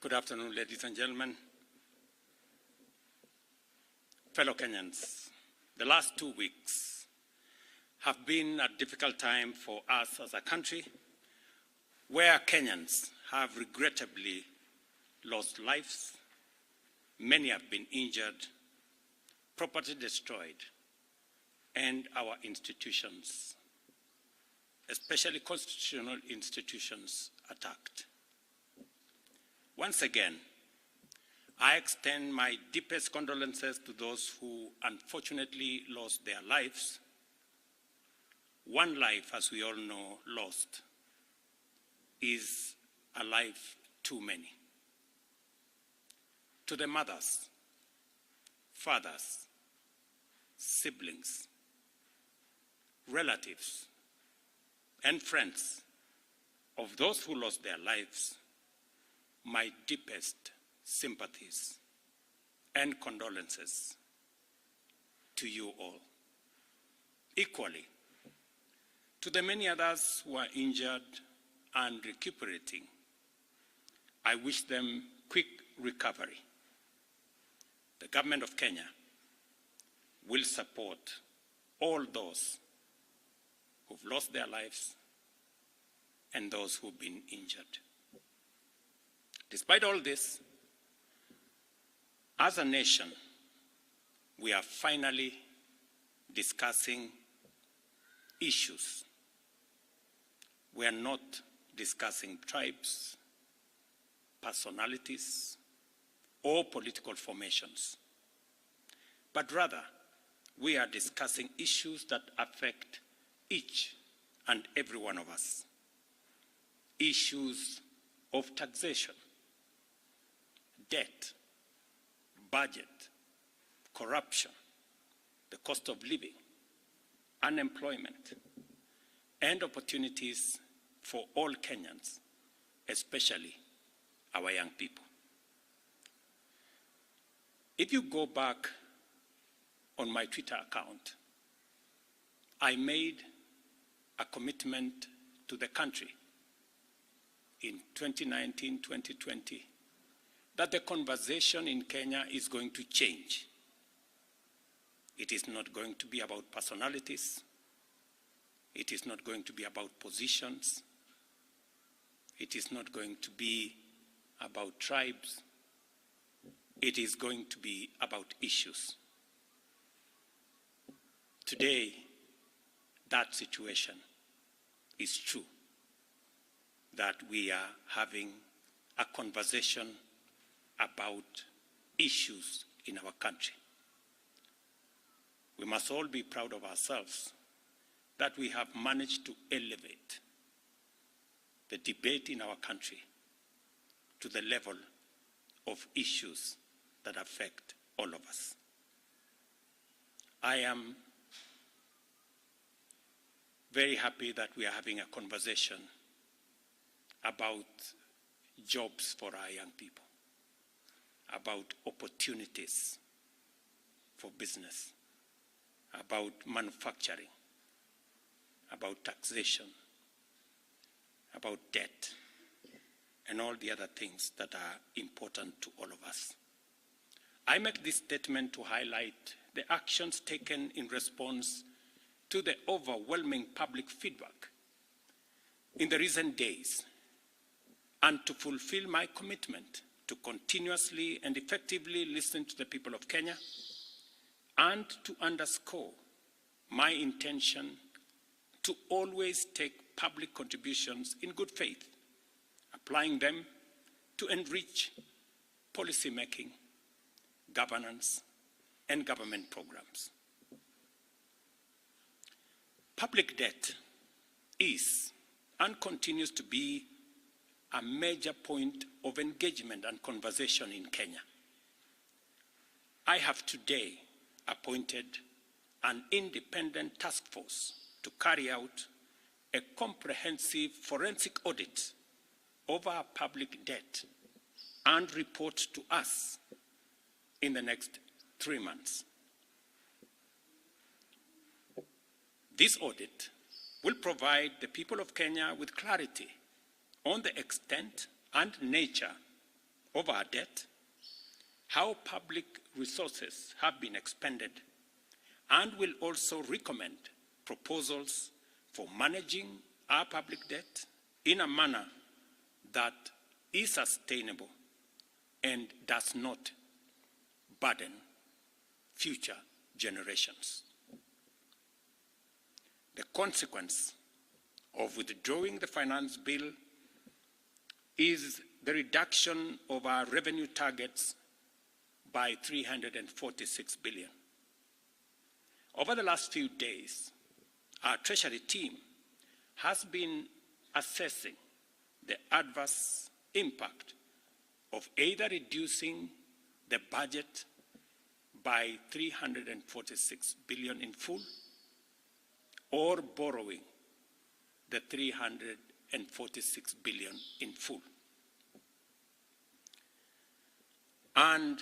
Good afternoon, ladies and gentlemen. Fellow Kenyans, the last 2 weeks have been a difficult time for us as a country, where Kenyans have regrettably lost lives, many have been injured, property destroyed, and our institutions, especially constitutional institutions, attacked. Once again, I extend my deepest condolences to those who unfortunately lost their lives. One life, as we all know, lost is a life too many. To the mothers, fathers, siblings, relatives, and friends of those who lost their lives, my deepest sympathies and condolences to you all. Equally, to the many others who are injured and recuperating, I wish them quick recovery. The government of Kenya will support all those who've lost their lives and those who've been injured. Despite all this, as a nation, we are finally discussing issues. We are not discussing tribes, personalities, or political formations, but rather we are discussing issues that affect each and every one of us. Issues of taxation, debt, budget, corruption, the cost of living, unemployment, and opportunities for all Kenyans, especially our young people. If you go back on my Twitter account, I made a commitment to the country in 2019-2020 that the conversation in Kenya is going to change. It is not going to be about personalities. It is not going to be about positions. It is not going to be about tribes. It is going to be about issues. Today, that situation is true, that we are having a conversation about issues in our country. We must all be proud of ourselves that we have managed to elevate the debate in our country to the level of issues that affect all of us. I am very happy that we are having a conversation about jobs for our young people, about opportunities for business, about manufacturing, about taxation, about debt, and all the other things that are important to all of us. I make this statement to highlight the actions taken in response to the overwhelming public feedback in the recent days, and to fulfill my commitment to continuously and effectively listen to the people of Kenya, and to underscore my intention to always take public contributions in good faith, applying them to enrich policy making, governance, and government programs. Public debt is and continues to be a major point of engagement and conversation in Kenya. I have today appointed an independent task force to carry out a comprehensive forensic audit of our public debt and report to us in the next 3 months. This audit will provide the people of Kenya with clarity on the extent and nature of our debt, how public resources have been expended, and will also recommend proposals for managing our public debt in a manner that is sustainable and does not burden future generations. The consequence of withdrawing the finance bill is the reduction of our revenue targets by 346 billion. Over the last few days, our Treasury team has been assessing the adverse impact of either reducing the budget by 346 billion in full or borrowing the 346 billion in full. And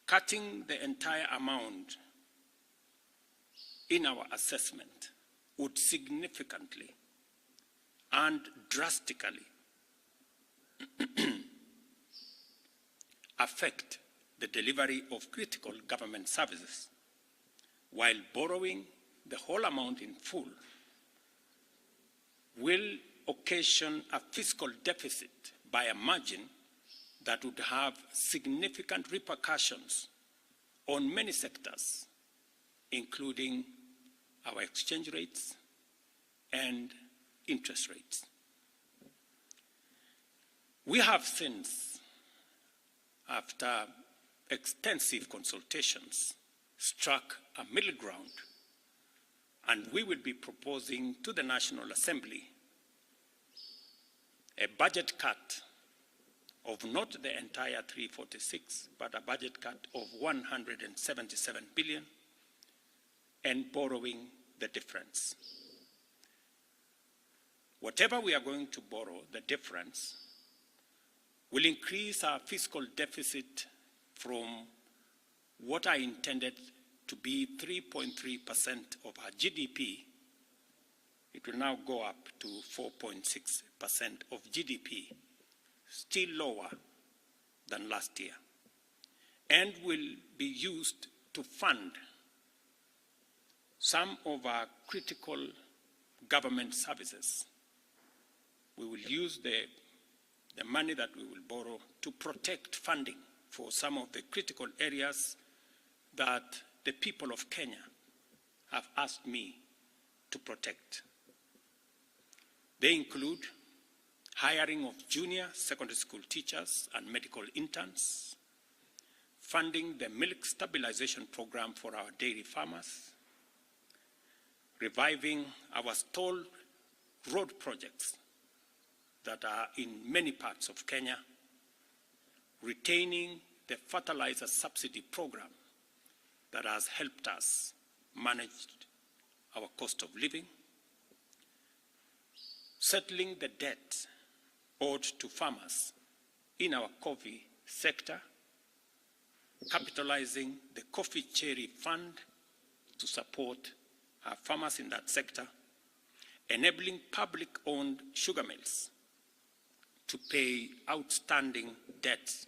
cutting the entire amount in our assessment would significantly and drastically affect the delivery of critical government services, while borrowing the whole amount in full will occasion a fiscal deficit by a margin that would have significant repercussions on many sectors, including our exchange rates and interest rates. We have since, after extensive consultations, struck a middle ground, and we will be proposing to the National Assembly a budget cut of not the entire 346, but a budget cut of 177 billion, and borrowing the difference. Whatever we are going to borrow, the difference, will increase our fiscal deficit from what I intended to be 3.3% of our GDP. It will now go up to 4.6% of GDP, still lower than last year, and will be used to fund some of our critical government services. We will use the money that we will borrow to protect funding for some of the critical areas that the people of Kenya have asked me to protect. They include hiring of junior secondary school teachers and medical interns, funding the milk stabilization program for our dairy farmers, reviving our stalled road projects that are in many parts of Kenya, retaining the fertilizer subsidy program that has helped us manage our cost of living, settling the debt owed to farmers in our coffee sector, capitalizing the coffee cherry fund to support our farmers in that sector, enabling public-owned sugar mills to pay outstanding debts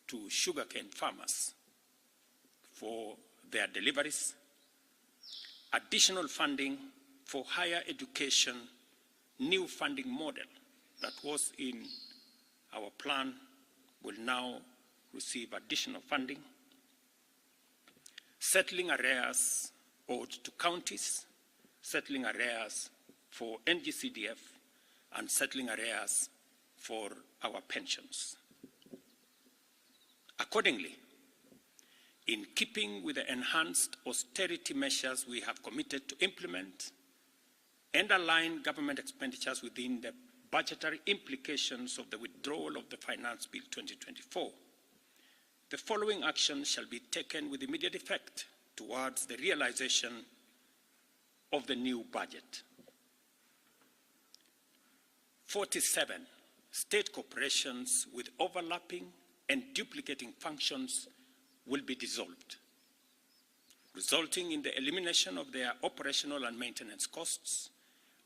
to sugarcane farmers for their deliveries, additional funding for higher education, new funding model that was in our plan will now receive additional funding, settling arrears owed to counties, settling arrears for NGCDF, and settling arrears for our pensions. Accordingly, in keeping with the enhanced austerity measures we have committed to implement and align government expenditures within the budgetary implications of the withdrawal of the Finance Bill 2024, the following actions shall be taken with immediate effect towards the realization of the new budget. 47 state corporations with overlapping and duplicating functions will be dissolved, resulting in the elimination of their operational and maintenance costs,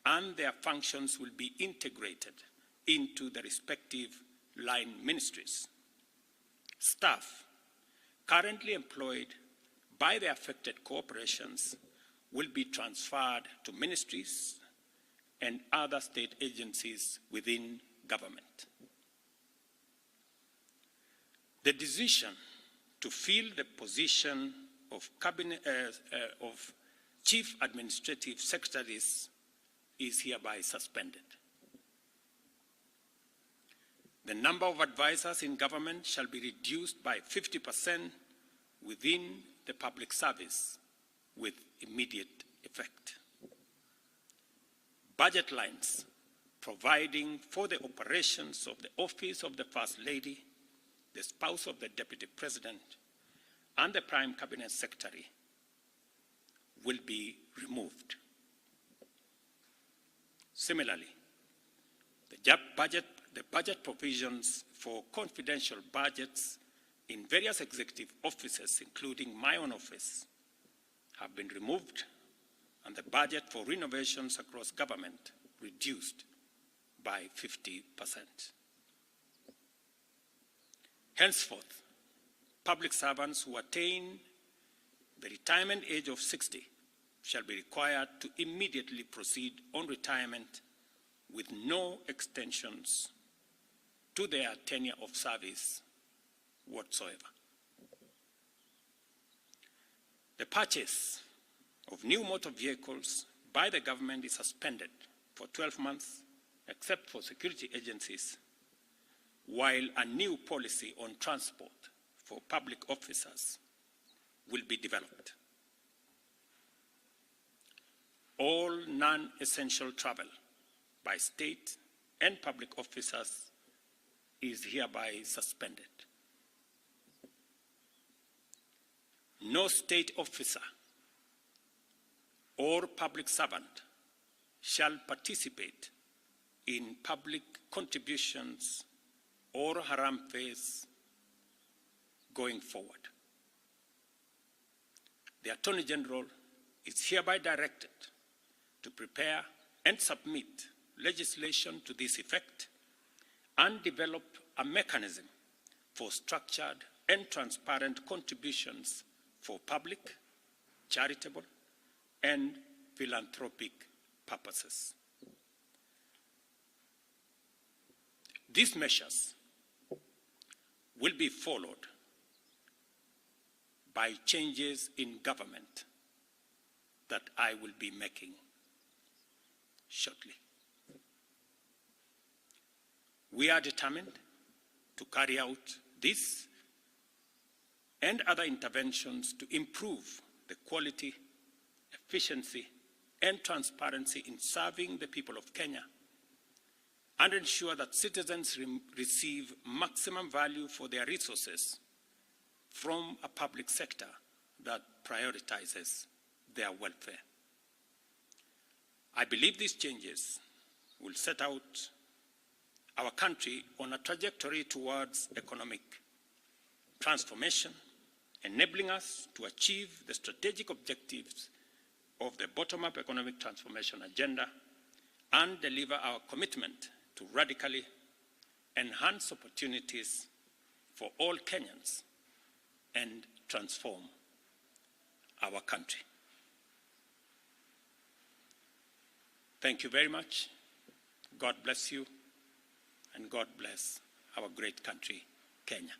and their functions will be integrated into the respective line ministries. Staff currently employed by the affected corporations will be transferred to ministries and other state agencies within government. The decision to fill the position of Chief Administrative Secretaries is hereby suspended. The number of advisors in government shall be reduced by 50% within the public service with immediate effect. Budget lines providing for the operations of the Office of the First Lady, the spouse of the Deputy President, and the Prime Cabinet Secretary will be removed. Similarly, the budget provisions for confidential budgets in various executive offices, including my own office, have been removed, and the budget for renovations across government reduced by 50%. Henceforth, public servants who attain the retirement age of 60 shall be required to immediately proceed on retirement with no extensions to their tenure of service whatsoever. The purchase of new motor vehicles by the government is suspended for 12 months, except for security agencies, while a new policy on transport for public officers will be developed. All non-essential travel by state and public officers is hereby suspended. No state officer or public servant shall participate in public contributions or haramphs going forward. The Attorney General is hereby directed to prepare and submit legislation to this effect and develop a mechanism for structured and transparent contributions for public, charitable, and philanthropic purposes. These measures will be followed by changes in government that I will be making shortly. We are determined to carry out this and other interventions to improve the quality, efficiency, and transparency in serving the people of Kenya and ensure that citizens receive maximum value for their resources from a public sector that prioritizes their welfare. I believe these changes will set out our country on a trajectory towards economic transformation, enabling us to achieve the strategic objectives of the bottom-up economic transformation agenda and deliver our commitment to radically enhance opportunities for all Kenyans and transform our country. Thank you very much. God bless you, and God bless our great country, Kenya.